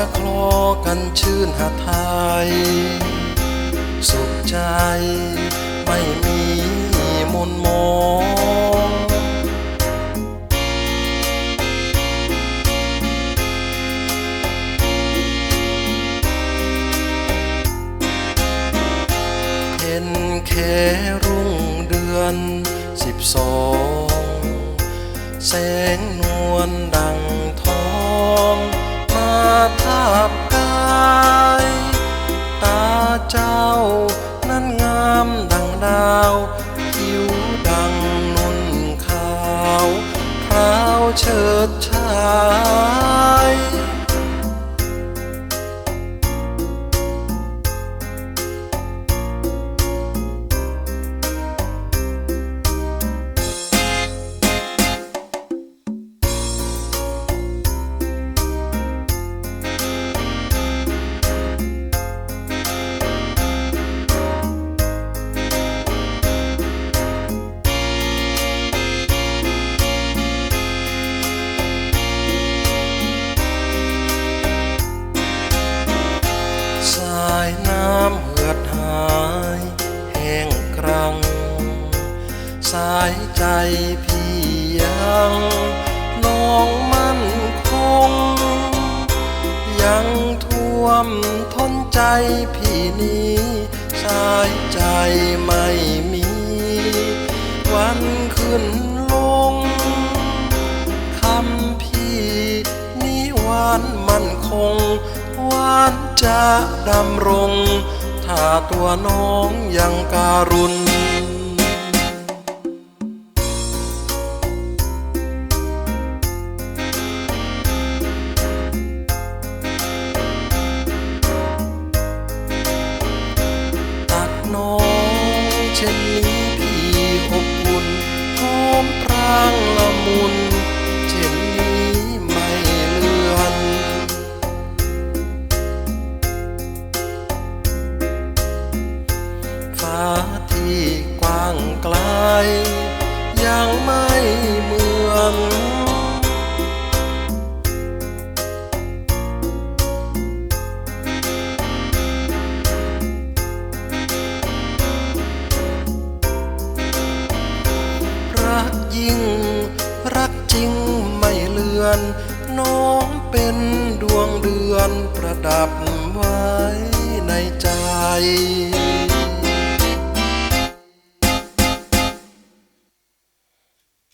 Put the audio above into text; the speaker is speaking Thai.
จะคลอกันชื่นหาไทยสุขใจไม่มีมนมองเห็นแค่รุ่งเดือน12แสงนวลดังทองมาทาบกายตาเจ้านั้นงามดังดาวผิวดังนุ่นขาวพราวเฉิดฉายสายน้ำเหือดหายแห้งกรังสายใจพี่ยังน้องมั่นคงยังท่วมท้นใจพี่นี้สายใจไม่มีวันขึ้นลงคำพี่นี้หวานมั่นคงหวานจะดำรงถ้าตัวน้องยังการุณตักน้องเช่นนี้พี่อบอุ่นหอมพรางละมุนเช่นนี้ไม่เลือนฟ้าที่กว้างไกลยังไม่เหมือนรักยิ่งรักจริงไม่เลือนน้องเป็นดวงเดือนประดับไว้ในใจ